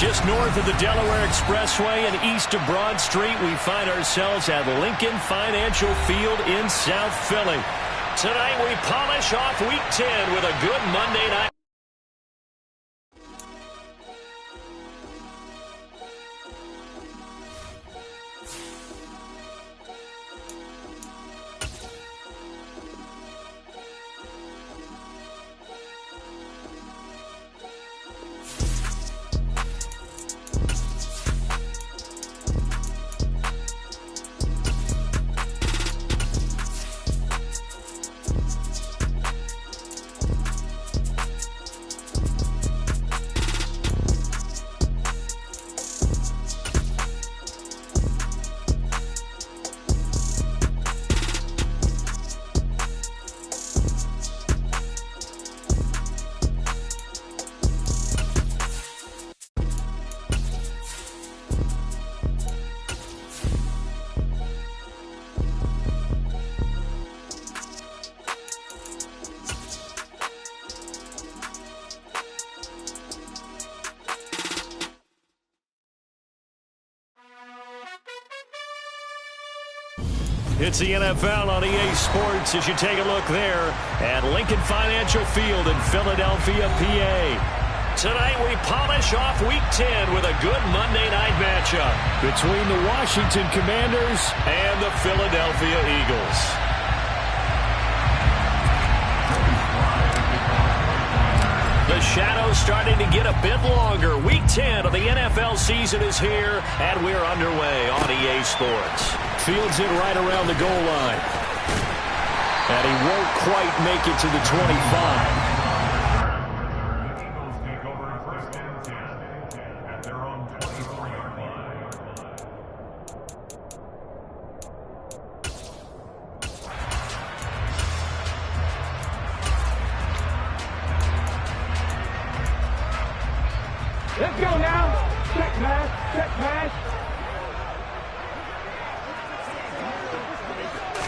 Just north of the Delaware Expressway and east of Broad Street, we find ourselves at Lincoln Financial Field in South Philly. Tonight we polish off Week 10 with a good Monday night. It's the NFL on EA Sports as you take a look there at Lincoln Financial Field in Philadelphia, PA. Tonight we polish off Week 10 with a good Monday night matchup between the Washington Commanders and the Philadelphia Eagles. The shadow's starting to get a bit longer. Week 10 of the NFL season is here, and we're underway on EA Sports. Fields it right around the goal line. And he won't quite make it to the 25. Let's go now. Check pass. Check pass.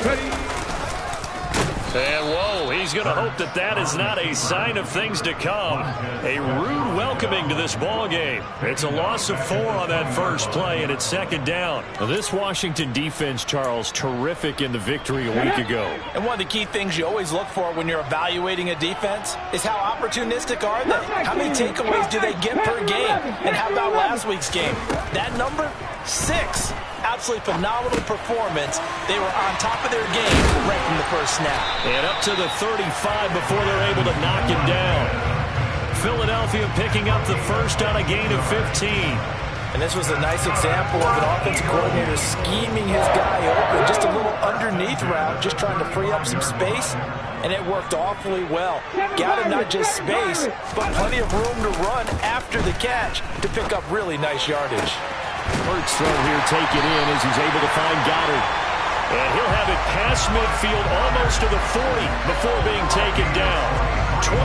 Ready. And whoa, he's going to hope that that is not a sign of things to come. A rude welcoming to this ball game. It's a loss of 4 on that first play, and it's second down. Now, this Washington defense, Charles, terrific in the victory a week ago. And one of the key things you always look for when you're evaluating a defense is how opportunistic are they? How many takeaways do they get per game? And how about last week's game? That number, 6. Absolutely phenomenal performance. They were on top of their game right from the first snap. And up to the 35 before they're able to knock him down. Philadelphia picking up the first on a gain of 15. And this was a nice example of an offensive coordinator scheming his guy open. Just a little underneath route, just trying to free up some space. And it worked awfully well. Got him not just space, but plenty of room to run after the catch to pick up really nice yardage. Hurts throw here, take it in as he's able to find Goddard. And he'll have it past midfield almost to the 40 before being taken down. 23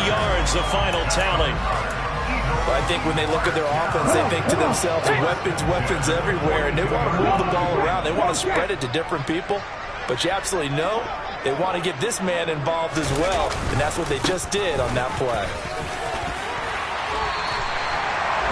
yards, the final tally. Well, I think when they look at their offense, they think to themselves, weapons everywhere, and they want to move the ball around. They want to spread it to different people. But you absolutely know they want to get this man involved as well, and that's what they just did on that play.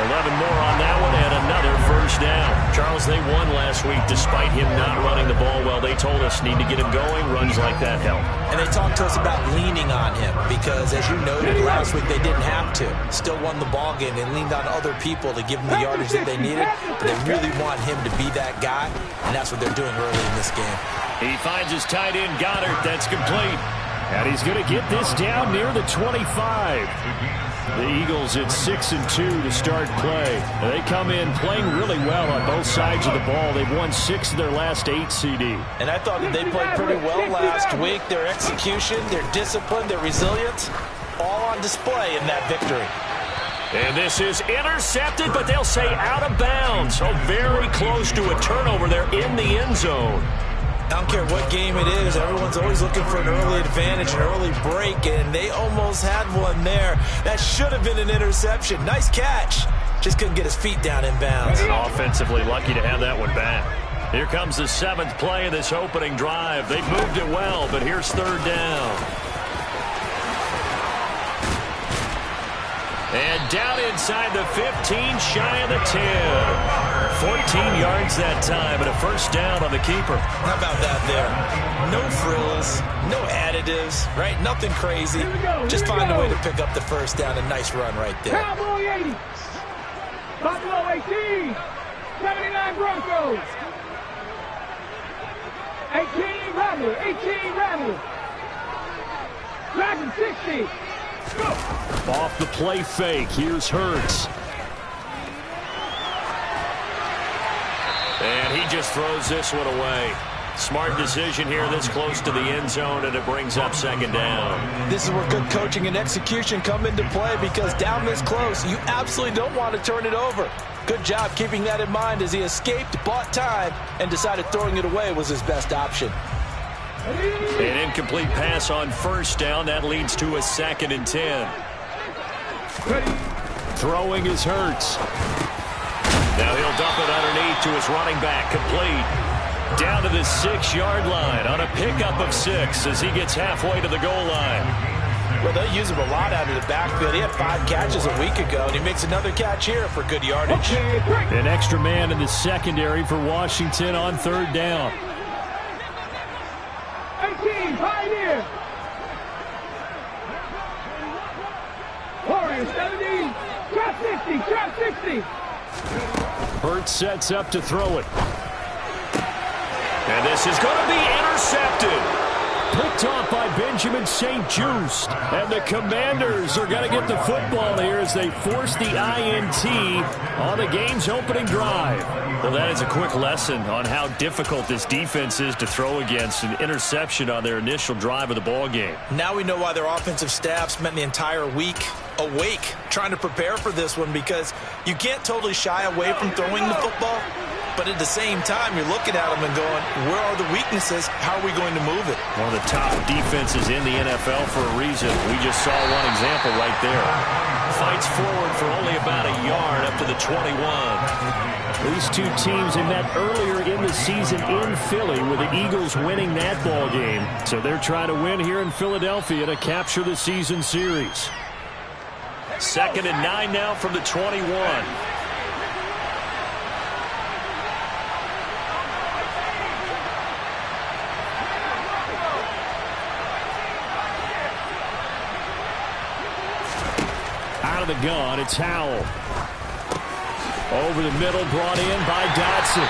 11 more on that one and another first down. Charles, they won last week despite him not running the ball well. They told us need to get him going. Runs like that help. And they talked to us about leaning on him because, as you noted last week, they didn't have to. Still won the ball game. They leaned on other people to give them the yardage that they needed, but they really want him to be that guy, and that's what they're doing early in this game. He finds his tight end, Goddard. That's complete. And he's going to get this down near the 25. The Eagles at 6-2 to start play. They come in playing really well on both sides of the ball. They've won 6 of their last 8 CD. And I thought that they played pretty well last week. Their execution, their discipline, their resilience, all on display in that victory. And this is intercepted, but they'll say out of bounds. So very close to a turnover there in the end zone. I don't care what game it is. Everyone's always looking for an early advantage, an early break, and they almost had one there. That should have been an interception. Nice catch. Just couldn't get his feet down in bounds. And offensively lucky to have that one back. Here comes the 7th play of this opening drive. They've moved it well, but here's third down. And down inside the 15, shy of the 10. 14 yards that time, and a first down on the keeper. How about that there? No frills, no additives, right? Nothing crazy. Just find a way to pick up the first down. A nice run right there. Cowboy 80. Buffalo 18. 79 Broncos. 18 Rattler. 18 Rattler. Dragon 60. Off the play fake, here's Hurts. And he just throws this one away. Smart decision here this close to the end zone, and it brings up second down. This is where good coaching and execution come into play, because down this close, you absolutely don't want to turn it over. Good job keeping that in mind as he escaped, bought time, and decided throwing it away was his best option. An incomplete pass on first down. That leads to a 2nd and 10. Throwing is Hurts. Now he'll dump it underneath to his running back. Complete. Down to the 6-yard line on a pickup of 6 as he gets halfway to the goal line. Well, they use him a lot out of the backfield. He had 5 catches a week ago, and he makes another catch here for good yardage. An extra man in the secondary for Washington on 3rd down. 18 Pioneer. Warriors 70. Trap 60. Trap 60. Hurts sets up to throw it. And this is going to be intercepted. Picked off by Benjamin St-Juste. And the Commanders are going to get the football here as they force the INT on the game's opening drive. Well, that is a quick lesson on how difficult this defense is to throw against. An interception on their initial drive of the ball game. Now we know why their offensive staff spent the entire week awake trying to prepare for this one, because you can't totally shy away from throwing the football. But at the same time, you're looking at them and going, where are the weaknesses? How are we going to move it? One of the top defenses in the NFL for a reason. We just saw one example right there. Fights forward for only about a yard up to the 21. These two teams have met earlier in the season in Philly, with the Eagles winning that ball game. So they're trying to win here in Philadelphia to capture the season series. 2nd and 9 now from the 21. Out of the gun, it's Howell. Over the middle, brought in by Dotson.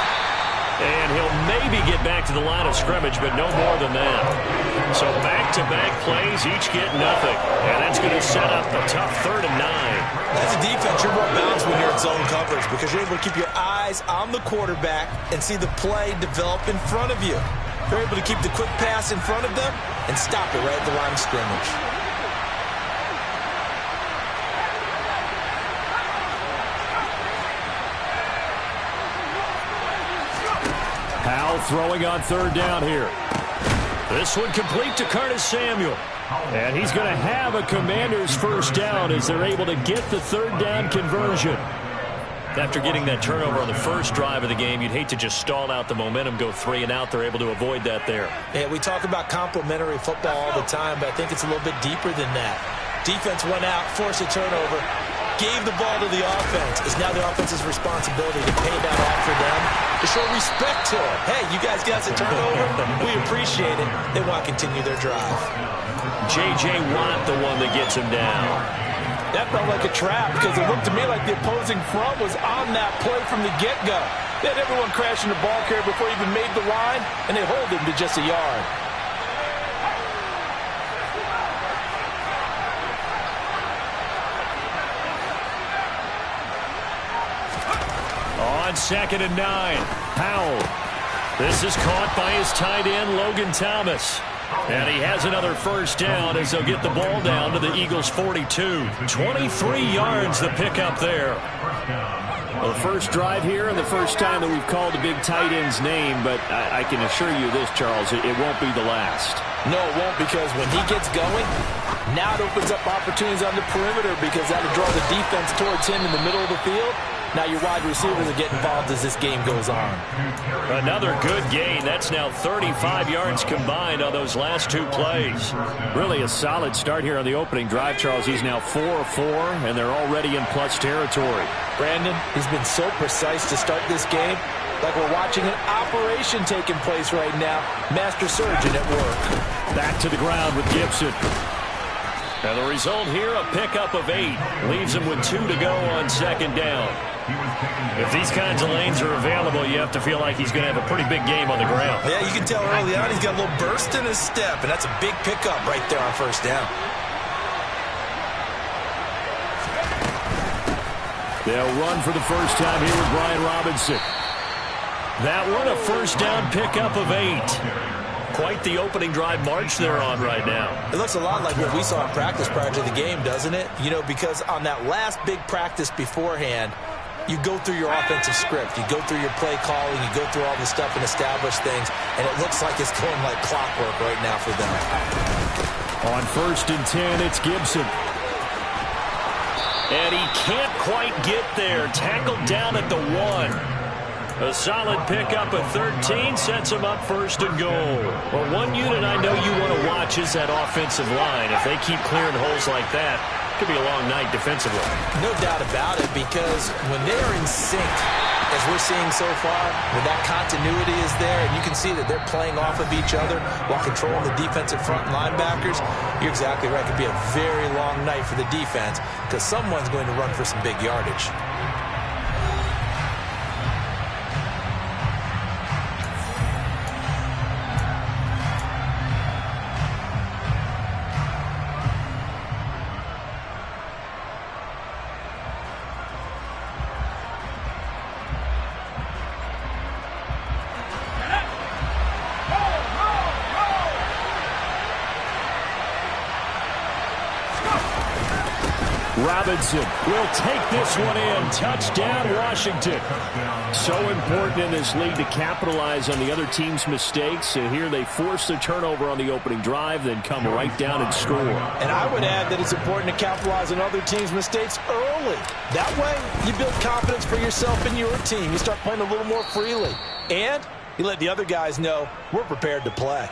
And he'll maybe get back to the line of scrimmage, but no more than that. So back-to-back plays, each get nothing. And that's going to set up a tough 3rd and 9. As a defense, you're more balanced when you're in zone coverage, because you're able to keep your eyes on the quarterback and see the play develop in front of you. You're able to keep the quick pass in front of them and stop it right at the line of scrimmage. Howell throwing on 3rd down here. This one complete to Curtis Samuel. And he's going to have a Commanders first down as they're able to get the 3rd down conversion. After getting that turnover on the first drive of the game, you'd hate to just stall out the momentum, go 3 and out. They're able to avoid that there. Yeah, we talk about complementary football all the time, but I think it's a little bit deeper than that. Defense went out, forced a turnover, gave the ball to the offense. It's now the offense's responsibility to pay that off for them, to show respect to it. Hey, you guys got a turnover. We appreciate it. They want to continue their drive. J.J. Watt, the one that gets him down. That felt like a trap, because it looked to me like the opposing front was on that play from the get-go. They had everyone crashing the ball carrier before he even made the line, and they hold him to just a yard. On 2nd and 9, Howell. This is caught by his tight end, Logan Thomas. And he has another first down as they'll get the ball down to the Eagles' 42. 23 yards the pickup there. Well, the first drive here and the first time that we've called the big tight end's name, but I can assure you this, Charles, it won't be the last. No, it won't, because when he gets going, now it opens up opportunities on the perimeter, because that'll draw the defense towards him in the middle of the field. Now your wide receivers will get involved as this game goes on. Another good gain. That's now 35 yards combined on those last two plays. Really a solid start here on the opening drive, Charles. He's now 4 of 4, and they're already in plus territory. Brandon, he's been so precise to start this game, like we're watching an operation taking place right now. Master surgeon at work. Back to the ground with Gibson. And the result here, a pickup of 8. Leaves him with 2 to go on second down. If these kinds of lanes are available, you have to feel like he's going to have a pretty big game on the ground. Yeah, you can tell early on he's got a little burst in his step, and that's a big pickup right there on first down. They'll run for the first time here with Brian Robinson. That one, a first down pickup of 8. Quite the opening drive march they're on right now. It looks a lot like what we saw in practice prior to the game, doesn't it? You know, because on that last big practice beforehand, you go through your offensive script. You go through your play calling. You go through all the stuff and establish things. And it looks like it's going like clockwork right now for them. On first and 10, it's Gibson. And he can't quite get there. Tackled down at the 1. A solid pickup of 13 sets him up first and goal. Well, one unit I know you want to watch is that offensive line. If they keep clearing holes like that, it could be a long night defensively. No doubt about it, because when they're in sync, as we're seeing so far, when that continuity is there, and you can see that they're playing off of each other while controlling the defensive front linebackers, you're exactly right. It could be a very long night for the defense because someone's going to run for some big yardage. Robinson will take this one in. Touchdown, Washington. So important in this league to capitalize on the other team's mistakes. So here they force the turnover on the opening drive, then come right down and score. And I would add that it's important to capitalize on other teams' mistakes early. That way, you build confidence for yourself and your team. You start playing a little more freely. And you let the other guys know we're prepared to play.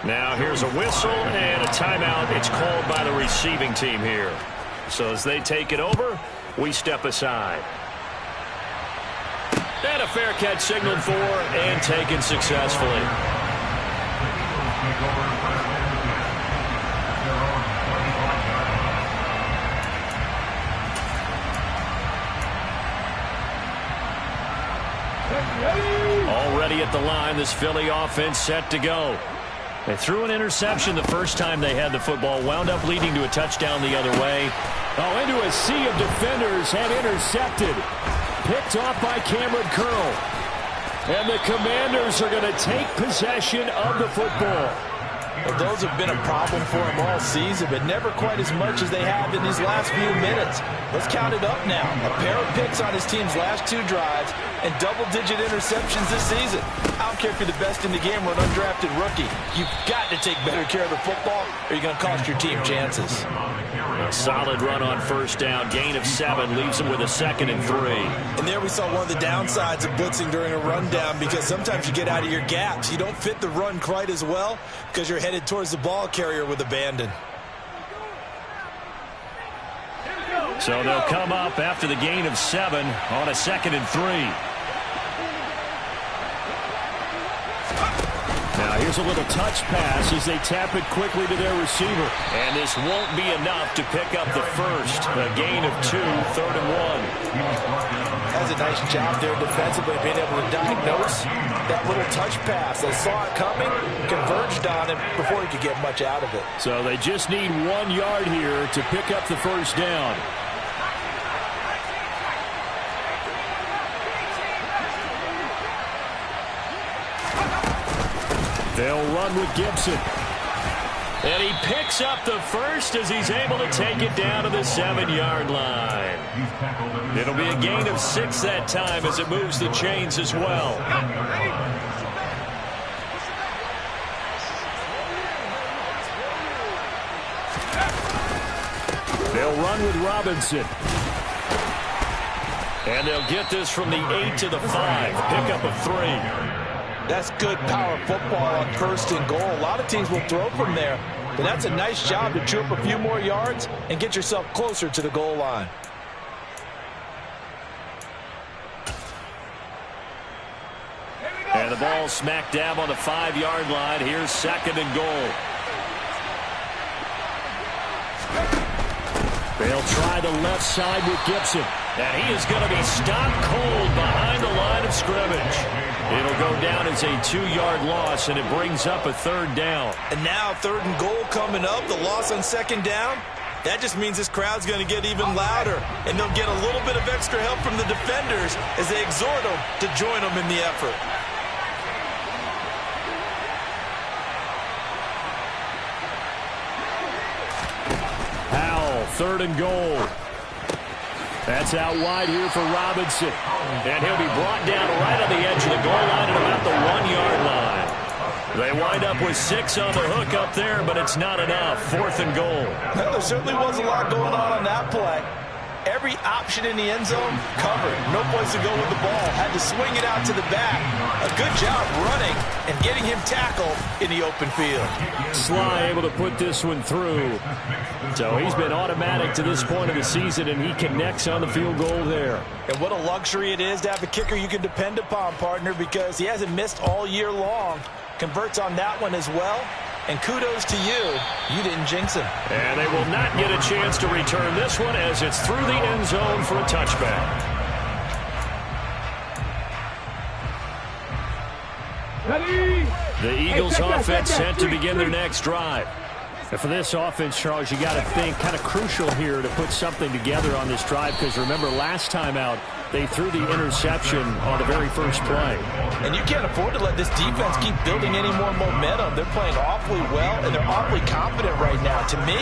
Now here's a whistle and a timeout. It's called by the receiving team here. So as they take it over, we step aside. And a fair catch signaled for and taken successfully. Already at the line, this Philly offense set to go. They threw an interception the first time they had the football, wound up leading to a touchdown the other way. Oh, into a sea of defenders and intercepted. Picked off by Cameron Curl. And the Commanders are going to take possession of the football. Well, those have been a problem for him all season, but never quite as much as they have in these last few minutes. Let's count it up now. A pair of picks on his team's last 2 drives and double-digit interceptions this season. I don't care if you're the best in the game or an undrafted rookie. You've got to take better care of the football or you're going to cost your team chances. A solid run on first down. Gain of 7 leaves him with a 2nd and 3. And there we saw one of the downsides of blitzing during a rundown, because sometimes you get out of your gaps. You don't fit the run quite as well because you're headed towards the ball carrier with abandon. So they'll come up after the gain of 7 on a 2nd and 3. Now here's a little touch pass as they tap it quickly to their receiver. And this won't be enough to pick up the first. A gain of 2, 3rd and 1. Does a nice job there defensively, being able to diagnose that little touch pass. They saw it coming, converged on him before he could get much out of it. So they just need 1 yard here to pick up the first down. They'll run with Gibson. And he picks up the first as he's able to take it down to the 7-yard line. It'll be a gain of 6 that time as it moves the chains as well. They'll run with Robinson. And they'll get this from the 8 to the 5. Pickup of 3. That's good power football on 1st and goal. A lot of teams will throw from there, but that's a nice job to chew up a few more yards and get yourself closer to the goal line. And the ball smack dab on the 5-yard line. Here's 2nd and goal. They'll try the left side with Gibson. And he is going to be stopped cold behind the line of scrimmage. It'll go down as a 2-yard loss, and it brings up a 3rd down. And now 3rd and goal coming up. The loss on 2nd down. That just means this crowd's going to get even louder. And they'll get a little bit of extra help from the defenders as they exhort them to join them in the effort. Howell, 3rd and goal. That's out wide here for Robinson. And he'll be brought down right on the edge of the goal line at about the 1-yard line. They wind up with 6 on the hook up there, but it's not enough. 4th and goal. There certainly was a lot going on that play. Every option in the end zone covered. No place to go with the ball. Had to swing it out to the back. A good job running and getting him tackled in the open field. Sly able to put this one through. So he's been automatic to this point of the season, and he connects on the field goal there. And what a luxury it is to have a kicker you can depend upon, partner, because he hasn't missed all year long. Converts on that one as well. And kudos to you. You didn't jinx him. And they will not get a chance to return this one as it's through the end zone for a touchback. The Eagles offense set to begin their next drive. And for this offense, Charles, you got to think kind of crucial here to put something together on this drive, because remember last time out they threw the interception on the very first play. And you can't afford to let this defense keep building any more momentum. They're playing awfully well, and they're awfully confident right now. To me,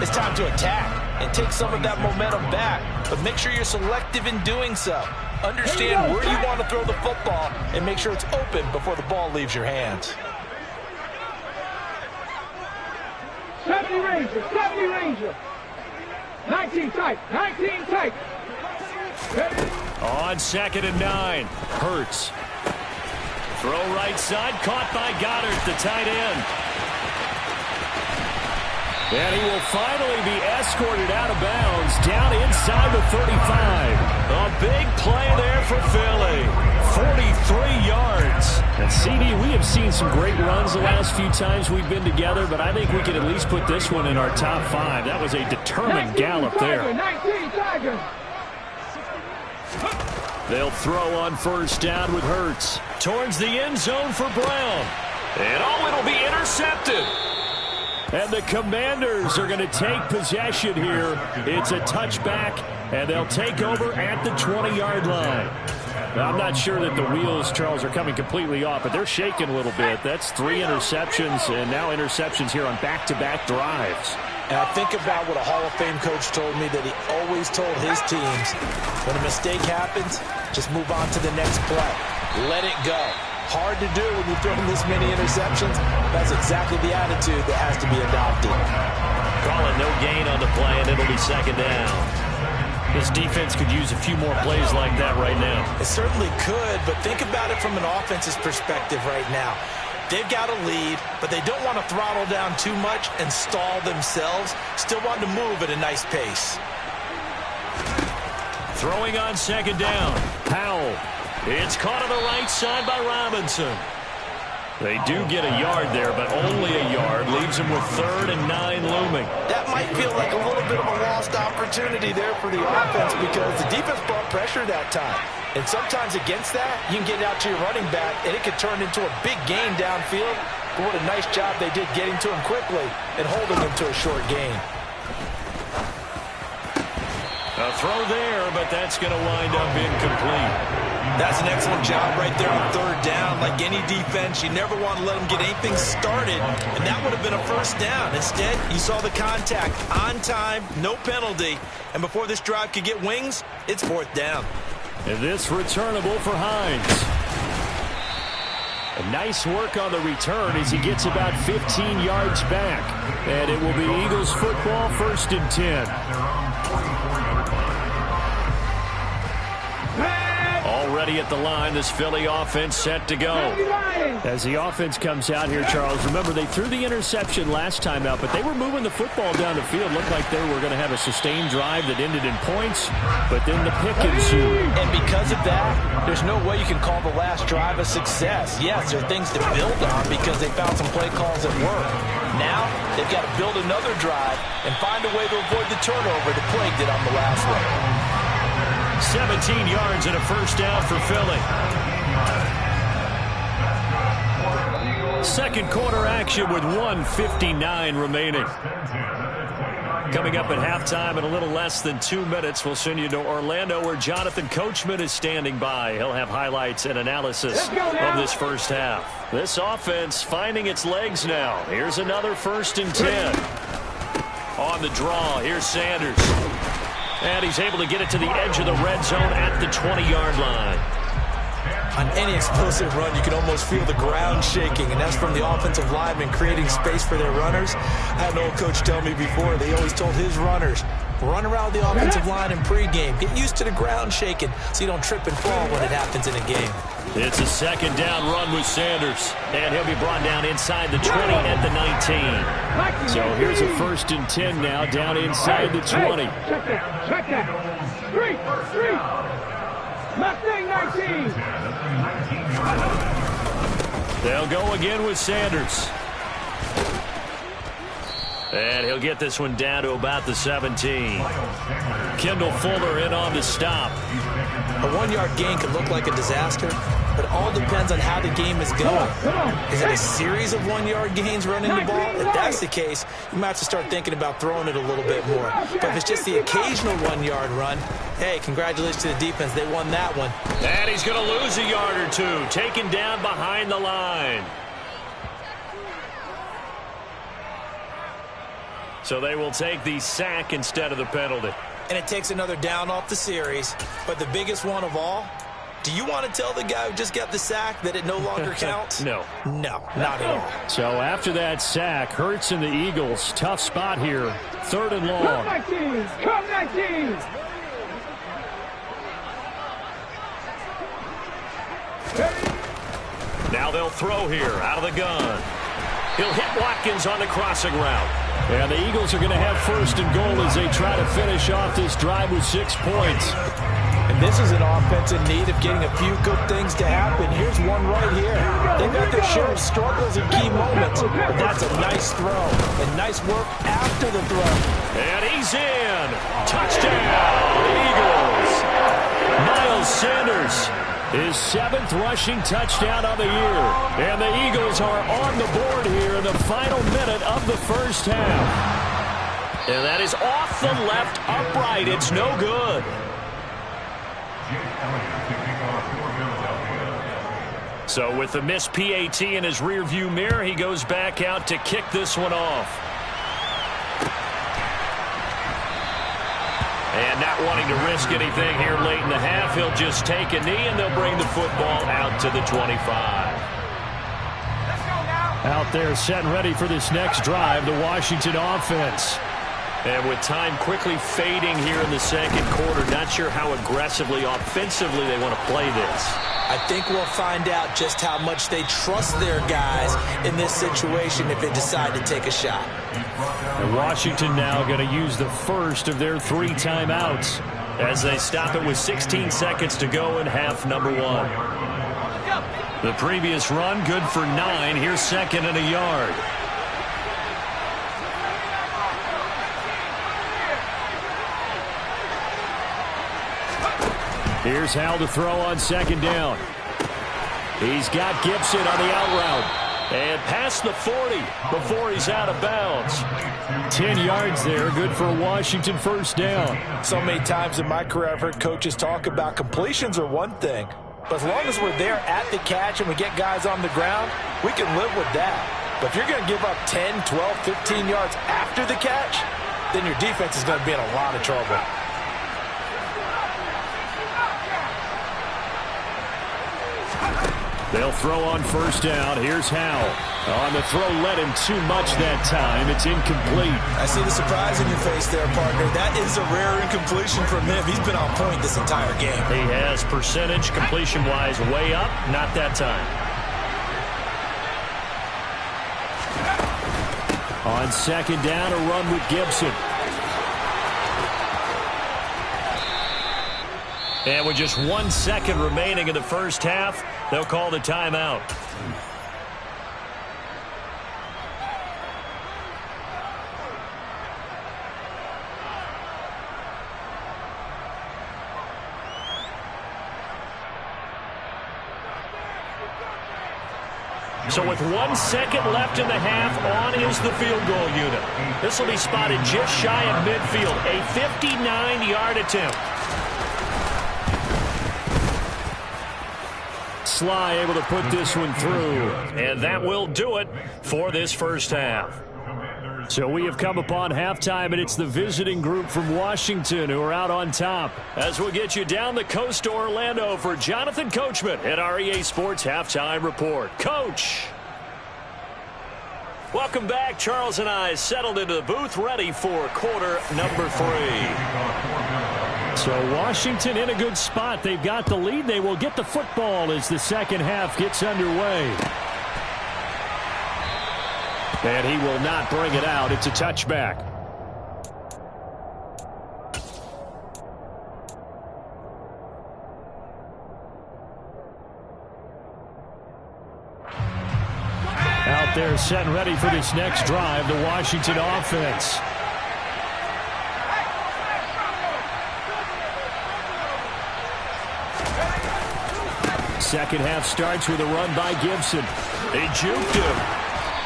it's time to attack and take some of that momentum back. But make sure you're selective in doing so. Understand where you want to throw the football and make sure it's open before the ball leaves your hands. 70 Ranger. 19 tight. On 2nd and 9, Hurts. Throw right side, caught by Goddard, the tight end. And he will finally be escorted out of bounds, down inside the 35. A big play there for Philly. 43 yards. And CD, we have seen some great runs the last few times we've been together, but I think we can at least put this one in our top 5. That was a determined gallop there. 19 Tigers. They'll throw on 1st down with Hurts. Towards the end zone for Brown. And it'll be intercepted. And the Commanders are going to take possession here. It's a touchback, and they'll take over at the 20-yard line. Now, I'm not sure that the wheels, Charles, are coming completely off, but they're shaking a little bit. That's 3 interceptions, and now interceptions here on back-to-back drives. And I think about what a Hall of Fame coach told me that he always told his teams, when a mistake happens, just move on to the next play. Let it go. Hard to do when you're throwing this many interceptions. That's exactly the attitude that has to be adopted. Call it no gain on the play, and it'll be 2nd down. This defense could use a few more plays like that right now. It certainly could, but think about it from an offense's perspective right now. They've got a lead, but they don't want to throttle down too much and stall themselves. Still want to move at a nice pace. Throwing on 2nd down. Howell. It's caught on the right side by Robinson. They do get a yard there, but only a yard. Leaves them with 3rd and 9 looming. That might feel like a little bit of a lost opportunity there for the offense because the defense brought pressure that time. And sometimes against that, you can get it out to your running back, and it could turn into a big gain downfield. But what a nice job they did getting to him quickly and holding him to a short gain. A throw there, but that's going to wind up incomplete. That's an excellent job right there on 3rd down. Like any defense, you never want to let them get anything started, and that would have been a 1st down. Instead, you saw the contact on time, no penalty, and before this drive could get wings, it's 4th down. And this returnable for Hines. A nice work on the return as he gets about 15 yards back. And it will be Eagles football, 1st and 10. Already at the line, this Philly offense set to go. As the offense comes out here, Charles, remember they threw the interception last time out, but they were moving the football down the field. Looked like they were going to have a sustained drive that ended in points, but then the pick ensued. And because of that, there's no way you can call the last drive a success. Yes, there are things to build on because they found some play calls that work. Now, they've got to build another drive and find a way to avoid the turnover that plagued it on the last one. 17 yards and a first down for Philly. Second quarter action with 1:59 remaining. Coming up at halftime in a little less than 2 minutes, we'll send you to Orlando where Jonathan Coachman is standing by. He'll have highlights and analysis of this first half. This offense finding its legs now. Here's another 1st and 10. On the draw, here's Sanders. And he's able to get it to the edge of the red zone at the 20-yard line. On any explosive run, you can almost feel the ground shaking, and that's from the offensive linemen creating space for their runners. I had an old coach tell me before, they always told his runners, run around the offensive line in pregame. Get used to the ground shaking so you don't trip and fall when it happens in a game. It's a 2nd down run with Sanders, and he'll be brought down inside the 20 at the 19. So here's a 1st and 10 now, down inside the 20. Check that. Three. Mustang 19. They'll go again with Sanders. And he'll get this one down to about the 17. Kendall Fuller in on the stop. A 1-yard gain could look like a disaster, but it all depends on how the game is going. Is it a series of 1-yard gains running the ball? If that's the case, you might have to start thinking about throwing it a little bit more. But if it's just the occasional 1-yard run, hey, congratulations to the defense. They won that one. And he's going to lose a yard or two, taken down behind the line. So they will take the sack instead of the penalty. And it takes another down off the series. But the biggest one of all, do you want to tell the guy who just got the sack that it no longer counts? No. No, not at all. So after that sack, Hurts and the Eagles, tough spot here. 3rd and long. Come 19. Now they'll throw here out of the gun. He'll hit Watkins on the crossing route. And the Eagles are going to have 1st and goal as they try to finish off this drive with 6 points. And this is an offense in need of getting a few good things to happen. Here's one right here. They've got their share of struggles in key moments, but that's a nice throw. And nice work after the throw. And he's in. Touchdown, Eagles. Miles Sanders, his 7th rushing touchdown of the year. And the Eagles are on the board here in the final minute of the first half. And that is off the left upright. It's no good. So with the missed PAT in his rearview mirror, he goes back out to kick this one off. And not wanting to risk anything here late in the half, he'll just take a knee and they'll bring the football out to the 25. Out there set and ready for this next drive, the Washington offense. And with time quickly fading here in the second quarter, not sure how aggressively, offensively they want to play this. I think we'll find out just how much they trust their guys in this situation if they decide to take a shot. And Washington now going to use the first of their 3 timeouts as they stop it with 16 seconds to go in half number 1. The previous run, good for 9. Here's 2nd and a yard. Here's Hal to throw on 2nd down. He's got Gibson on the out route. And past the 40 before he's out of bounds. 10 yards there, good for a Washington 1st down. So many times in my career I've heard coaches talk about completions are one thing. But as long as we're there at the catch and we get guys on the ground, we can live with that. But if you're going to give up 10, 12, 15 yards after the catch, then your defense is going to be in a lot of trouble. They'll throw on first down. Here's Howell. On the throw, led him too much that time. It's incomplete. I see the surprise in your face there, partner. That is a rare incompletion from him. He's been on point this entire game. He has percentage completion-wise way up. Not that time. On second down, a run with Gibson. And with just 1 second remaining in the first half, they'll call the timeout. So with 1 second left in the half, on is the field goal unit. This will be spotted just shy of midfield, a 59-yard attempt. Sly able to put this one through. And that will do it for this first half. So we have come upon halftime, and it's the visiting group from Washington who are out on top. As we'll get you down the coast to Orlando for Jonathan Coachman at our EA Sports Halftime Report. Coach! Welcome back. Charles and I settled into the booth ready for quarter number 3. So Washington in a good spot. They've got the lead. They will get the football as the second half gets underway. And he will not bring it out. It's a touchback. Out there set and ready for this next drive, the Washington offense. Second half starts with a run by Gibson. They juked him.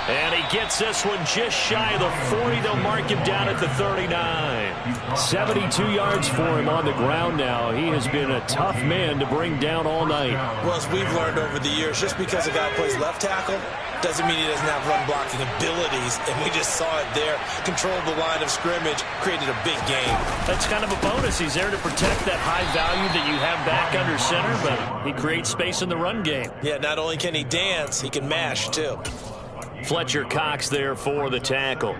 And he gets this one just shy of the 40. They'll mark him down at the 39. 72 yards for him on the ground now. He has been a tough man to bring down all night. Well, as we've learned over the years, just because a guy plays left tackle doesn't mean he doesn't have run blocking abilities. And we just saw it there. Controlled the line of scrimmage, created a big game. That's kind of a bonus. He's there to protect that high value that you have back under center, but he creates space in the run game. Yeah, not only can he dance, he can mash too. Fletcher Cox there for the tackle.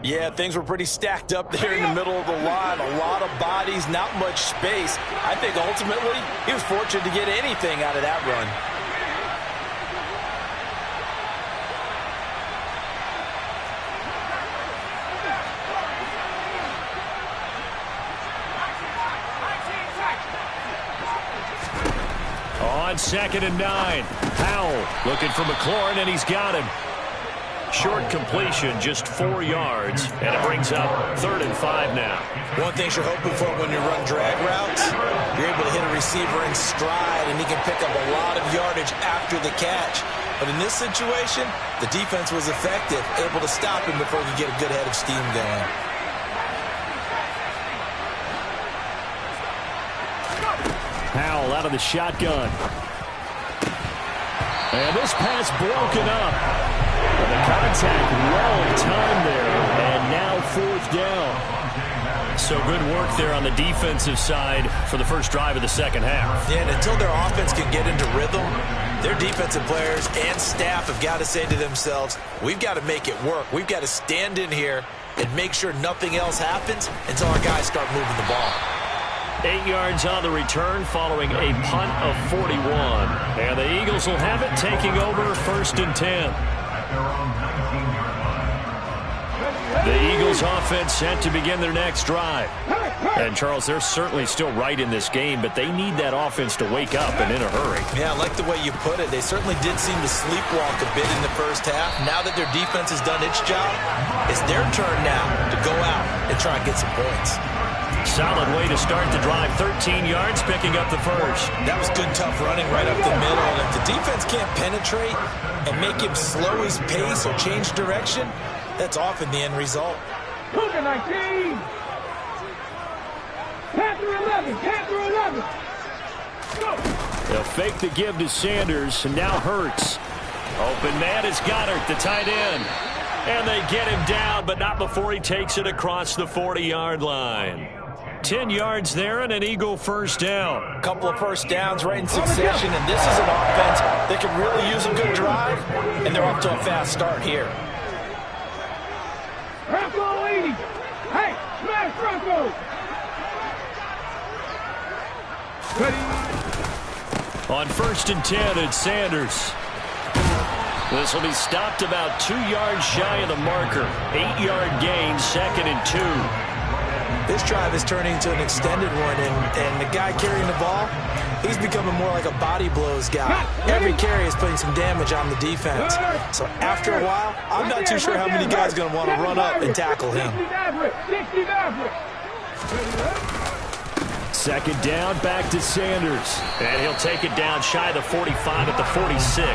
Yeah, things were pretty stacked up there in the middle of the line. A lot of bodies, not much space. I think ultimately he was fortunate to get anything out of that run. On second and 9. Howell looking for McLaurin, and he's got him. Short completion, just 4 yards, and it brings up 3rd and 5 now. One thing you're hoping for when you run drag routes, you're able to hit a receiver in stride, and he can pick up a lot of yardage after the catch. But in this situation, the defense was effective, able to stop him before he could get a good head of steam going. Howell out of the shotgun. And this pass broken up. And the contact well timed there. And now 4th down. So good work there on the defensive side for the first drive of the second half. Yeah, and until their offense can get into rhythm, their defensive players and staff have got to say to themselves, we've got to make it work. We've got to stand in here and make sure nothing else happens until our guys start moving the ball. 8 yards on the return following a punt of 41. And the Eagles will have it, taking over 1st and 10. The Eagles offense set to begin their next drive. And, Charles, they're certainly still right in this game, but they need that offense to wake up and in a hurry. Yeah, I like the way you put it. They certainly did seem to sleepwalk a bit in the first half. Now that their defense has done its job, it's their turn now to go out and try and get some points. Solid way to start the drive. 13 yards, picking up the first. That was good, tough running right up the middle. And if the defense can't penetrate and make him slow his pace or change direction, that's often the end result. Cougar 19. Panther 11. Panther 11. Go. They'll fake the give to Sanders, and now Hurts. Open man is Goddard, the tight end. And they get him down, but not before he takes it across the 40-yard line. 10 yards there and an Eagle first down. A couple of first downs right in succession, and this is an offense that could really use a good drive, and they're off to a fast start here. Bronco leading. Hey, smash Bronco. On 1st and 10, it's Sanders. This will be stopped about 2 yards shy of the marker. 8-yard gain, 2nd and 2. This drive is turning into an extended one, and the guy carrying the ball, he's becoming more like a body blows guy. Every carry is putting some damage on the defense. So after a while, I'm not too sure how many guys are going to want to run up and tackle him. 2nd down, back to Sanders. And he'll take it down shy of the 45 at the 46.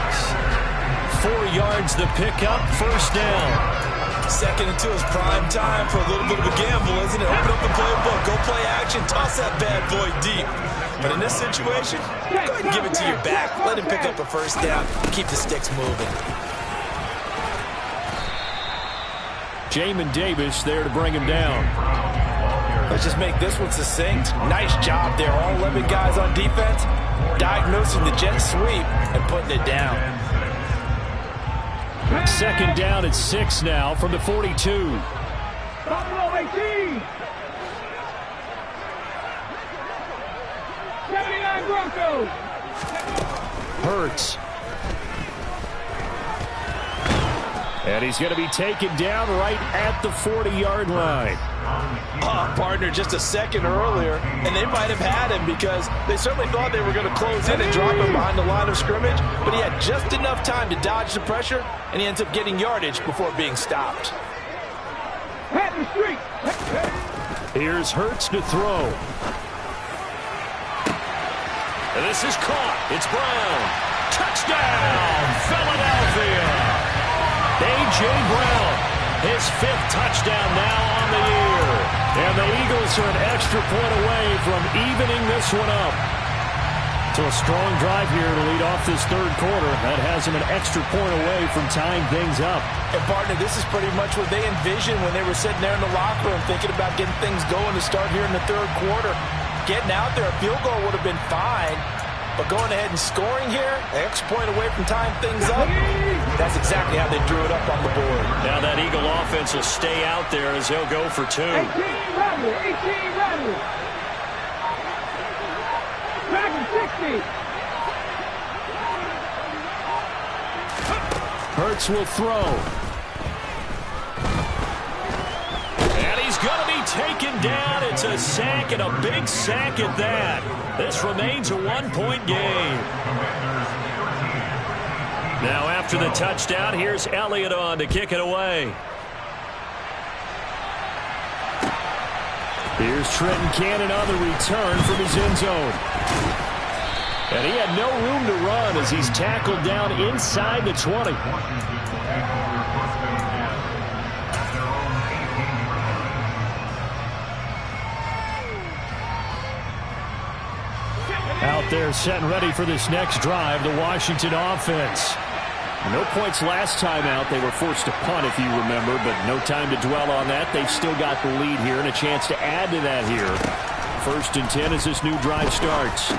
4 yards the pickup, first down. 2nd and 2 is prime time for a little bit of a gamble, isn't it? Open up the playbook, go play action, toss that bad boy deep. But in this situation, go ahead and give it to your back. Let him pick up a first down, keep the sticks moving. Jamin Davis there to bring him down. Let's just make this one succinct. Nice job there. All 11 guys on defense diagnosing the jet sweep and putting it down. 2nd down at 6 now from the 42. Buffalo 18. 79 Broncos. Hurts. And he's going to be taken down right at the 40-yard line. Partner, just a second earlier, and they might have had him because they certainly thought they were going to close in and drop him behind the line of scrimmage, but he had just enough time to dodge the pressure, and he ends up getting yardage before being stopped. Here's Hurts to throw. And this is caught. It's Brown. Touchdown, Philadelphia. A.J. Brown, his 5th touchdown now on the year. And the Eagles are an extra point away from evening this one up. So a strong drive here to lead off this 3rd quarter. That has them an extra point away from tying things up. And, partner, this is pretty much what they envisioned when they were sitting there in the locker room thinking about getting things going to start here in the 3rd quarter. Getting out there, a field goal would have been fine. But going ahead and scoring here, an extra point away from tying things up, that's exactly how they drew it up on the board. Now that Eagle offense will stay out there as they'll go for 2. 18 rattle. Dragon 60. Hurts will throw. And he's going to be taken down. It's a sack, and a big sack at that. This remains a 1-point game. Now after the touchdown, here's Elliott on to kick it away. Here's Trenton Cannon on the return from his end zone. And he had no room to run as he's tackled down inside the 20. Out there set and ready for this next drive, the Washington offense. No points last time out. They were forced to punt, if you remember, but no time to dwell on that. They've still got the lead here and a chance to add to that here. 1st and 10 as this new drive starts.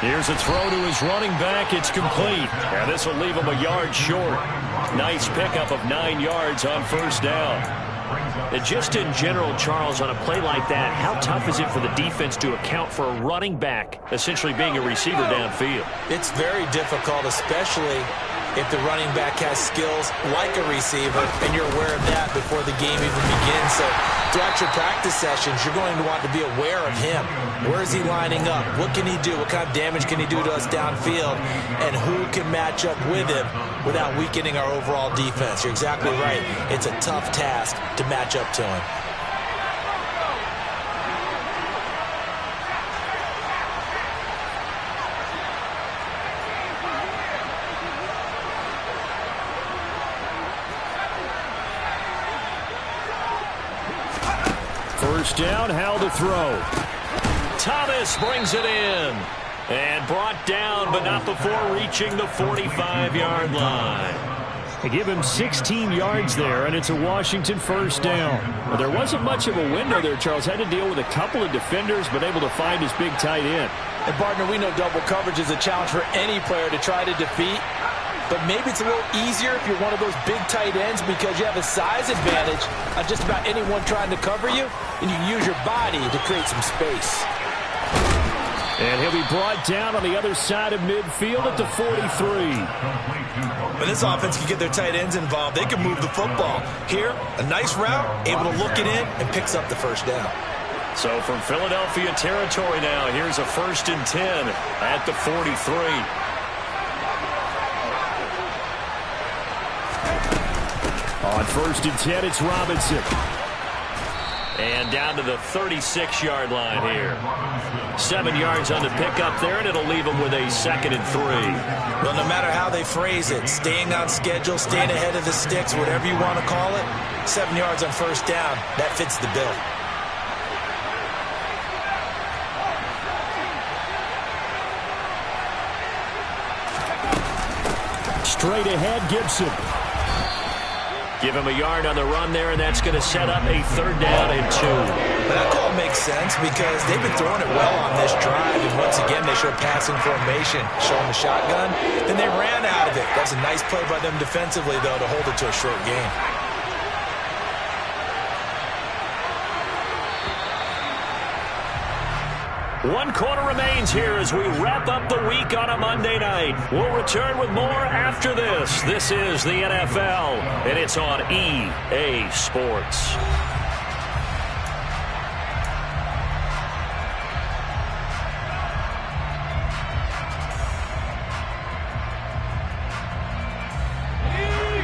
Here's a throw to his running back. It's complete. And this will leave him a yard short. Nice pickup of 9 yards on 1st down. And just in general, Charles, on a play like that, how tough is it for the defense to account for a running back essentially being a receiver downfield? It's very difficult, especially if the running back has skills like a receiver, and you're aware of that before the game even begins. So throughout your practice sessions, you're going to want to be aware of him. Where is he lining up? What can he do? What kind of damage can he do to us downfield? And who can match up with him without weakening our overall defense? You're exactly right. It's a tough task to match up to him. First down, Howell to throw. Thomas brings it in. And brought down, but not before reaching the 45-yard line. They give him 16 yards there, and it's a Washington first down. Well, there wasn't much of a window there. Charles had to deal with a couple of defenders, but able to find his big tight end. And, partner, we know double coverage is a challenge for any player to try to defeat. But maybe it's a little easier if you're one of those big tight ends because you have a size advantage on just about anyone trying to cover you, and you can use your body to create some space. And he'll be brought down on the other side of midfield at the 43. When this offense can get their tight ends involved, they can move the football. Here, a nice route, able to look it in, and picks up the first down. So from Philadelphia territory now, here's a 1st and 10 at the 43. On 1st and 10, it's Robinson. And down to the 36-yard line here. 7 yards on the pickup there, and it'll leave them with a 2nd and 3. Well, no matter how they phrase it, staying on schedule, staying ahead of the sticks, whatever you want to call it, 7 yards on first down, that fits the bill. Straight ahead, Gibson. Give him a yard on the run there, and that's going to set up a 3rd down and 2. That call makes sense because they've been throwing it well on this drive, and once again they show passing formation, showing the shotgun. Then they ran out of it. That's a nice play by them defensively, though, to hold it to a short gain. One quarter remains here as we wrap up the week on a Monday night. We'll return with more after this. This is the NFL, and it's on EA Sports.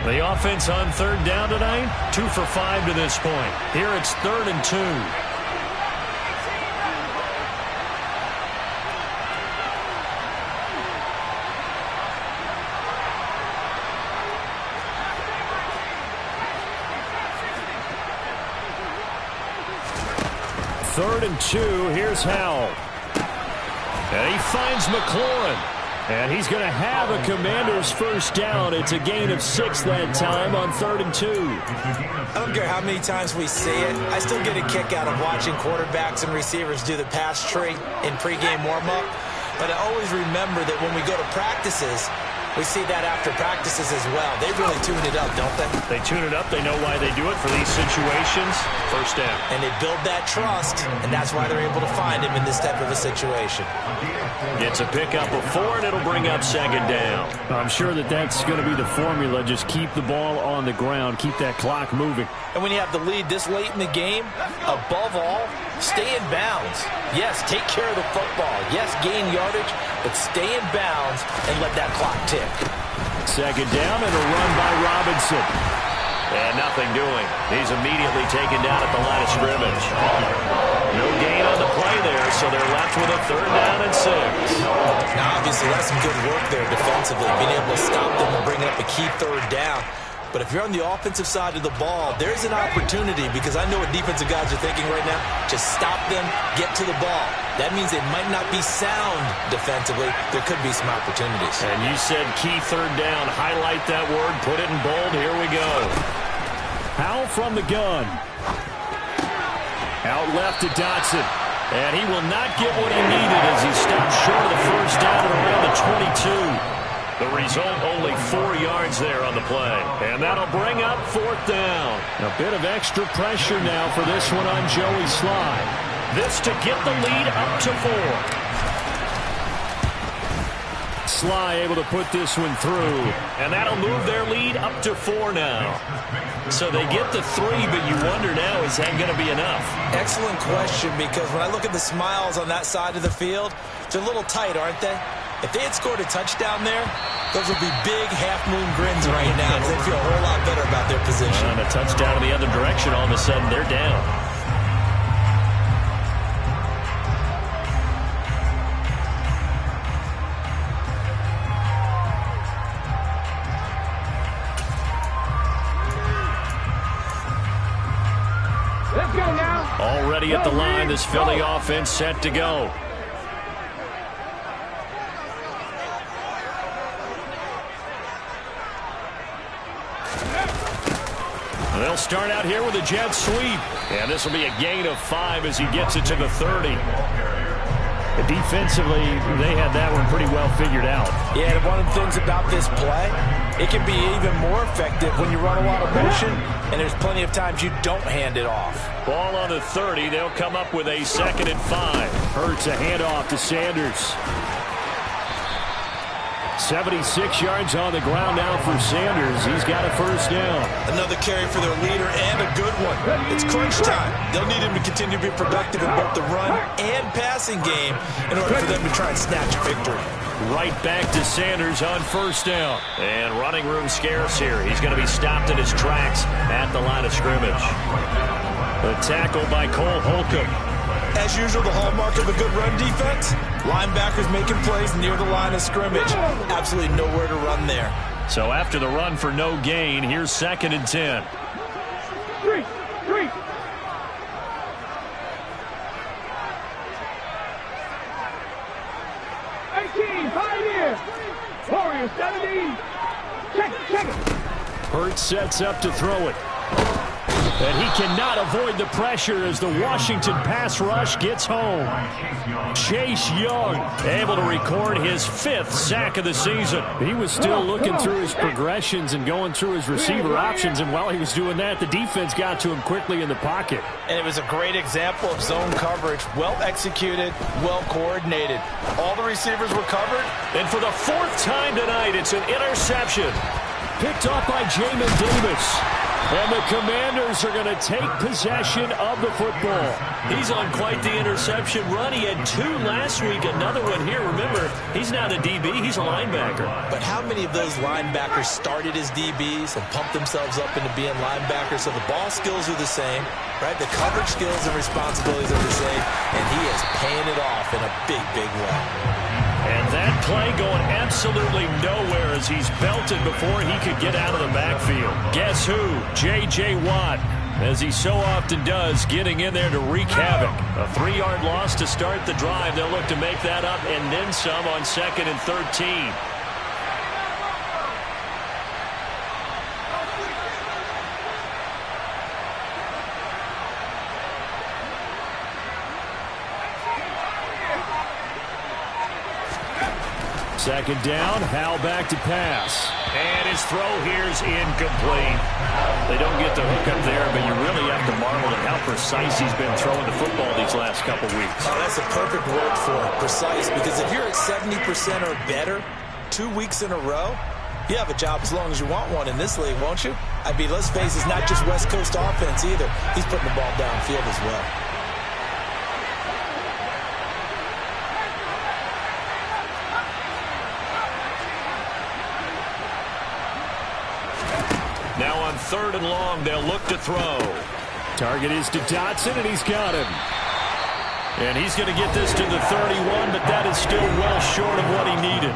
The offense on 3rd down tonight, 2 for 5 to this point. Here it's 3rd and 2. Third and 2, here's Howell. And he finds McLaurin. And he's going to have a Commander's first down. It's a gain of 6 that time on 3rd and 2. I don't care how many times we see it. I still get a kick out of watching quarterbacks and receivers do the pass tree in pregame warm-up. But I always remember that when we go to practices, we see that after practices as well. They really tune it up, don't they? They tune it up. They know why they do it for these situations. First down. And they build that trust, and that's why they're able to find him in this type of a situation. Gets a pickup of 4, and it'll bring up 2nd down. I'm sure that's going to be the formula. Just keep the ball on the ground. Keep that clock moving. And when you have the lead this late in the game, above all, stay in bounds. Yes, take care of the football. Yes, gain yardage, but stay in bounds and let that clock tick. 2nd down and a run by Robinson. And nothing doing. He's immediately taken down at the line of scrimmage. No gain on the play there, so they're left with a 3rd down and 6. Now, obviously, that's some good work there defensively, being able to stop them and bring up a key 3rd down. But if you're on the offensive side of the ball, there's an opportunity because I know what defensive guys are thinking right now. Just stop them, get to the ball. That means they might not be sound defensively. There could be some opportunities. And you said key 3rd down. Highlight that word. Put it in bold. Here we go. Howell from the gun. Out left to Dotson. And he will not get what he needed as he stopped short of the first down at around the 22. The result, only 4 yards there on the play. And that'll bring up 4th down. A bit of extra pressure now for this one on Joey Slye. This to get the lead up to 4. Slye able to put this one through. And that'll move their lead up to 4 now. So they get the 3, but you wonder now, is that going to be enough? Excellent question, because when I look at the smiles on that side of the field, they're a little tight, aren't they? If they had scored a touchdown there, those would be big half-moon grins right now because they feel a whole lot better about their position. And a touchdown in the other direction, all of a sudden they're down. Let's go now. Already at the line, this Philly offense set to go. They'll start out here with a jet sweep. And this will be a gain of 5 as he gets it to the 30. Defensively, they had that one pretty well figured out. Yeah, and one of the things about this play, it can be even more effective when you run a lot of motion, and there's plenty of times you don't hand it off. Ball on the 30. They'll come up with a 2nd and 5. Hurts a handoff to Sanders. 76 yards on the ground now for Sanders. He's got a first down. Another carry for their leader and a good one. It's crunch time. They'll need him to continue to be productive in both the run and passing game in order for them to try and snatch a victory. Right back to Sanders on first down. And running room scarce here. He's going to be stopped in his tracks at the line of scrimmage. The tackle by Cole Holcomb. As usual, the hallmark of a good run defense, linebackers making plays near the line of scrimmage. Absolutely nowhere to run there. So after the run for no gain, here's 2nd and 10. 3. 18, 5 years. Warriors 17. Check it. Hurts sets up to throw it. And he cannot avoid the pressure as the Washington pass rush gets home. Chase Young able to record his 5th sack of the season. He was still looking through his progressions and going through his receiver options, and while he was doing that, the defense got to him quickly in the pocket. And it was a great example of zone coverage. Well executed, well coordinated. All the receivers were covered. And for the 4th time tonight, it's an interception. Picked off by Jamin Davis. And the Commanders are going to take possession of the football. He's on quite the interception run. He had 2 last week, another one here. Remember, he's not a DB, he's a linebacker. But how many of those linebackers started as DBs and pumped themselves up into being linebackers? So the ball skills are the same, right? The coverage skills and responsibilities are the same, and he is paying it off in a big, big way. And that play going absolutely nowhere as he's belted before he could get out of the backfield. Guess who? J.J. Watt, as he so often does, getting in there to wreak havoc. A 3-yard loss to start the drive. They'll look to make that up and then some on 2nd and 13. Second down, Howell back to pass. And his throw here is incomplete. They don't get the hook up there, but you really have to marvel at how precise he's been throwing the football these last couple weeks. Oh, that's a perfect word for it, precise, because if you're at 70% or better 2 weeks in a row, you have a job as long as you want one in this league, won't you? I mean, let's face it, it's not just West Coast offense either. He's putting the ball downfield as well. Now on 3rd and long, they'll look to throw. Target is to Dotson, and he's got him. And he's going to get this to the 31, but that is still well short of what he needed.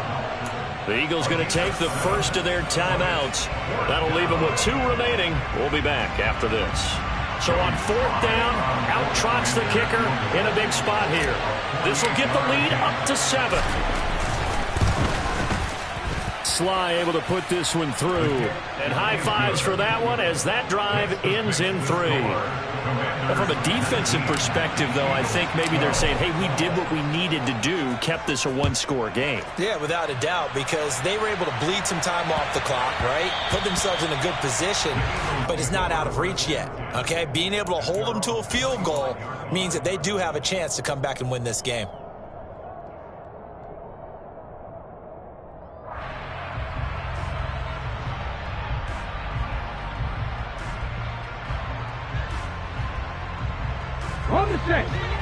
The Eagles going to take the first of their timeouts. That'll leave them with 2 remaining. We'll be back after this. So on 4th down, out trots the kicker in a big spot here. This will get the lead up to 7. Sly able to put this one through. And high fives for that one as that drive ends in 3. Well, from a defensive perspective, though, I think maybe they're saying, hey, we did what we needed to do, kept this a 1-score game. Yeah, without a doubt, because they were able to bleed some time off the clock, right? Put themselves in a good position, but it's not out of reach yet, okay? Being able to hold them to a field goal means that they do have a chance to come back and win this game.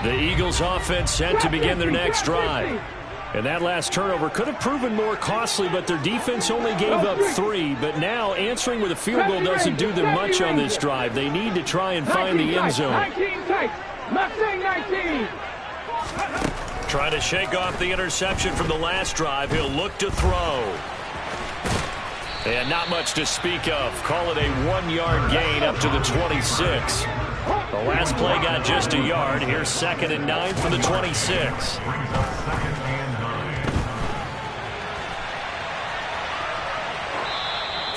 The Eagles offense set to begin their next drive. And that last turnover could have proven more costly, but their defense only gave up 3. But now answering with a field goal doesn't do them much on this drive. They need to try and find the end zone. 19 tight. Mustang 19. Trying to shake off the interception from the last drive. He'll look to throw. And not much to speak of. Call it a 1-yard gain up to the 26. The last play got just a yard. Here's 2nd and 9 from the 26.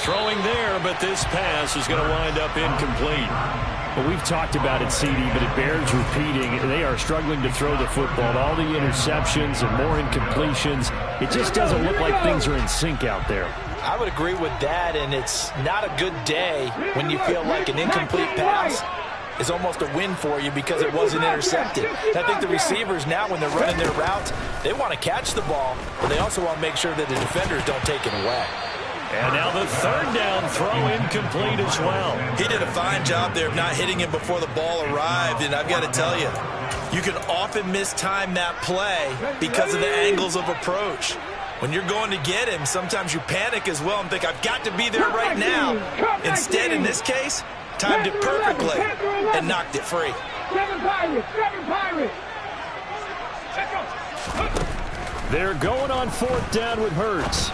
throwing there, but this pass is going to wind up incomplete. Well, we've talked about it, CD, but it bears repeating. They are struggling to throw the football. All the interceptions and more incompletions. It just doesn't look like things are in sync out there. I would agree with that, and it's not a good day when you feel like an incomplete pass is almost a win for you because it wasn't intercepted. And I think the receivers now, when they're running their routes, they want to catch the ball, but they also want to make sure that the defenders don't take it away. And now the third down throw incomplete as well. He did a fine job there of not hitting him before the ball arrived, and I've got to tell you, you can often mistime that play because of the angles of approach. When you're going to get him, sometimes you panic as well and think, I've got to be there right now. Instead, in this case, timed it perfectly and knocked it free. They're going on fourth down with Hurts.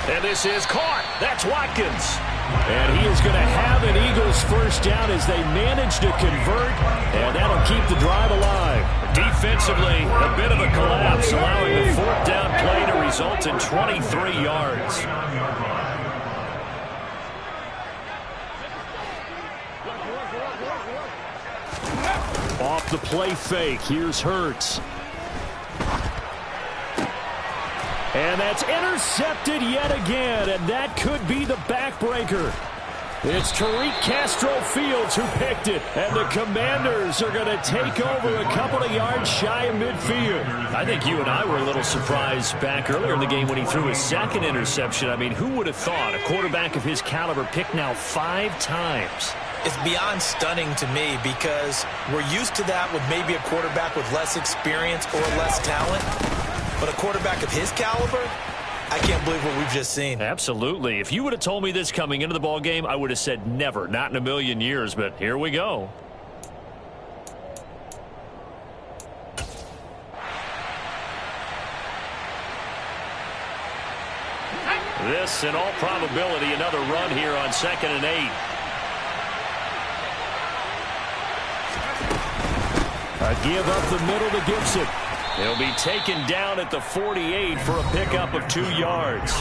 And this is caught. That's Watkins. And he is going to have an Eagles first down as they manage to convert, and that'll keep the drive alive. Defensively, a bit of a collapse, allowing the fourth down play to result in 23 yards. Off the play fake, here's Hurts. And that's intercepted yet again, and that could be the backbreaker. It's Tariq Castro-Fields who picked it, and the Commanders are going to take over a couple of yards shy of midfield. I think you and I were a little surprised back earlier in the game when he threw his second interception. I mean, who would have thought a quarterback of his caliber picked now 5 times? It's beyond stunning to me because we're used to that with maybe a quarterback with less experience or less talent. But a quarterback of his caliber, I can't believe what we've just seen. Absolutely. If you would have told me this coming into the ball game, I would have said never, not in a million years. But here we go. This, in all probability, another run here on 2nd and 8. A give up the middle to Gibson. He'll be taken down at the 48 for a pickup of 2 yards.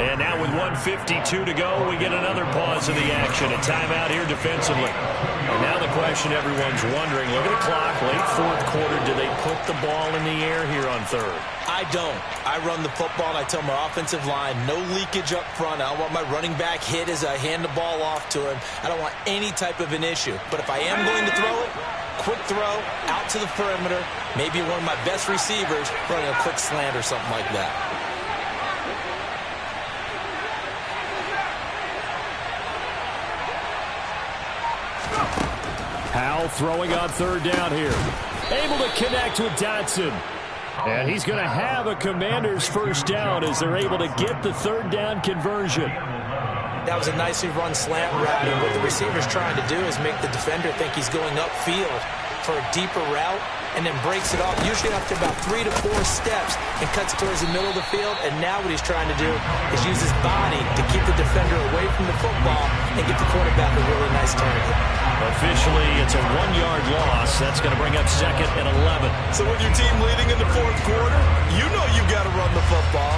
And now with 1:52 to go, we get another pause in the action. A timeout here defensively. And now the question everyone's wondering, look at the clock, late fourth quarter, do they put the ball in the air here on third? I don't. I run the football, and I tell my offensive line, no leakage up front. I don't want my running back hit as I hand the ball off to him. I don't want any type of an issue. But if I am going to throw it, quick throw, out to the perimeter, maybe one of my best receivers running a quick slant or something like that. Howell throwing on third down here. Able to connect with Dotson. And he's going to have a Commanders first down as they're able to get the third down conversion. That was a nicely run slant route, and what the receiver's trying to do is make the defender think he's going upfield for a deeper route and then breaks it off, usually after about 3 to 4 steps, and cuts towards the middle of the field. And now what he's trying to do is use his body to keep the defender away from the football and get the quarterback a really nice target. Officially, it's a 1-yard loss. That's going to bring up 2nd and 11. So with your team leading in the fourth quarter, you know you've got to run the football.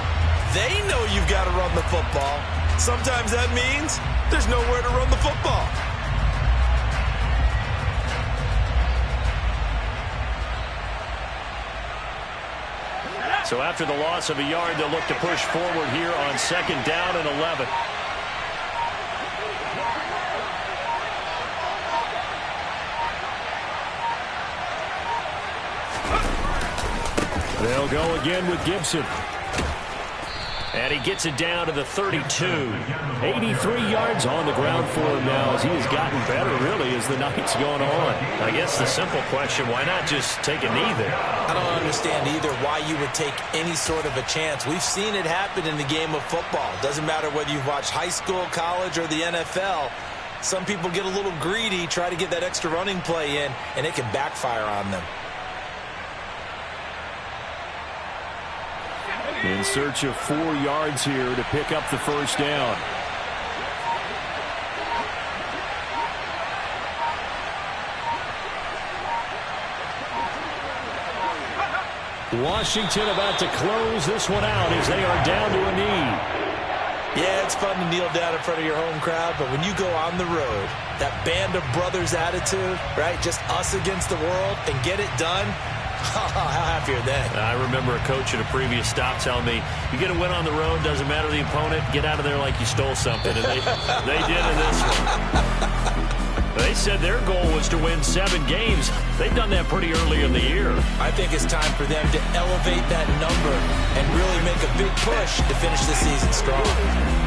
They know you've got to run the football. Sometimes that means there's nowhere to run the football. So after the loss of a yard, they'll look to push forward here on 2nd down and 11. They'll go again with Gibson. And he gets it down to the 32. 83 yards on the ground for him now as he has gotten better, really, as the night's going on. I guess the simple question, why not just take a knee there? I don't understand either why you would take any sort of a chance. We've seen it happen in the game of football. Doesn't matter whether you've watched high school, college, or the NFL. Some people get a little greedy, try to get that extra running play in, and it can backfire on them. In search of 4 yards here to pick up the first down. Washington about to close this one out as they are down to a knee. Yeah, it's fun to kneel down in front of your home crowd, but when you go on the road, that band of brothers attitude, right, just us against the world, and get it done, how happy are they? I remember a coach at a previous stop telling me, you get a win on the road, doesn't matter the opponent, get out of there like you stole something. And they did in this one. They said their goal was to win 7 games. They've done that pretty early in the year. I think it's time for them to elevate that number and really make a big push to finish the season strong.